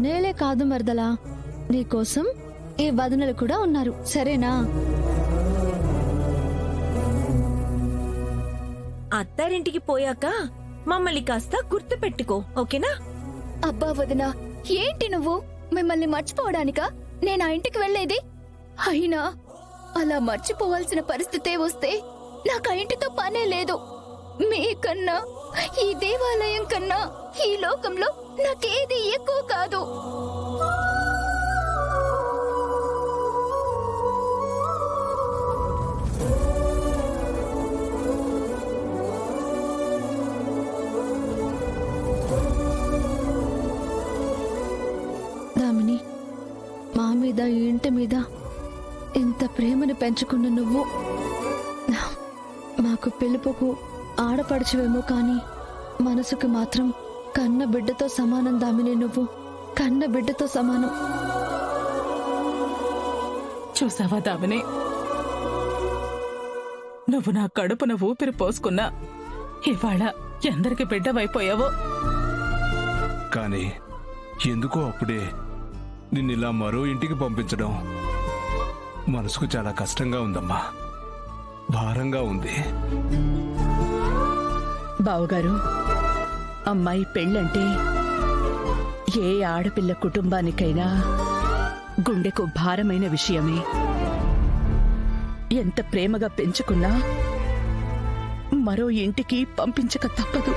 అన్నయ్యలే కాదు మరదలా, నీకోసం ఈ వదనలు కూడా ఉన్నారు, సరేనా? అత్తారింటికి పోయాక మమ్మల్ని కాస్త గుర్తు పెట్టుకో, ఓకేనా? అబ్బా వదినా, ఏంటి నువ్వు? మిమ్మల్ని మర్చిపోవడానికా నేను ఆ ఇంటికి వెళ్లేది? అయినా అలా మర్చిపోవాల్సిన పరిస్థితే వస్తే నాకు ఆ ఇంటితో పనే లేదు. మీకన్నా, ఈ దేవాలయం కన్నా ఈ లోకంలో నాకేది ఎక్కువ కాదు. దామిని, మా మీద ఈ ఇంటి మీద ఇంత ప్రేమను పెంచుకున్న నువ్వు మాకు పిలుపుకు ఆడపడుచువేమో కానీ మనసుకు మాత్రం కన్న బిడ్డతో సమానం. దామిని, నువ్వు కన్న బిడ్డతో సమానం. చూసావా దామిని, నువ్వు నా కడుపున ఊపిరి పోసుకున్నా ఇవాళ ఎందరికి బిడ్డవైపోయావో. కానీ ఎందుకో అప్పుడే నిన్నిలా మరో ఇంటికి పంపించడం మనసుకు చాలా కష్టంగా ఉందమ్మా, భారంగా ఉంది. బావగారు, అమ్మాయి పెళ్ళంటే ఏ ఆడపిల్ల కుటుంబానికైనా గుండెకు భారమైన విషయమే. ఎంత ప్రేమగా పెంచుకున్నా మరో ఇంటికి పంపించక తప్పదు.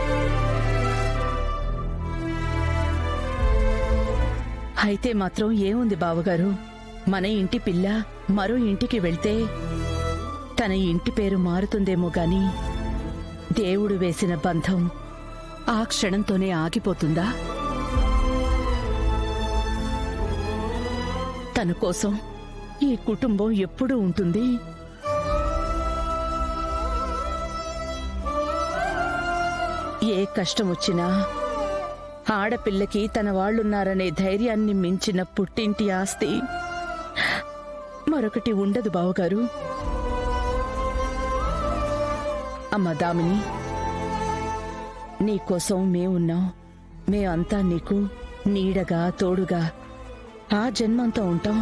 అయితే మాత్రం ఏముంది బావగారు, మన ఇంటి పిల్ల మరో ఇంటికి వెళ్తే తన ఇంటి పేరు మారుతుందేమో గాని దేవుడు వేసిన బంధం ఆ క్షణంతోనే ఆగిపోతుందా? తన కోసం ఈ కుటుంబం ఎప్పుడూ ఉంటుంది. ఏ కష్టం వచ్చినా ఆడపిల్లకి తన వాళ్లున్నారనే ధైర్యాన్ని మించిన పుట్టింటి ఆస్తి మరొకటి ఉండదు బావగారు. అమ్మ దామిని, నీకోసం మేమున్నాం. మేమంతా నీకు నీడగా తోడుగా ఆ జన్మంతా ఉంటాం.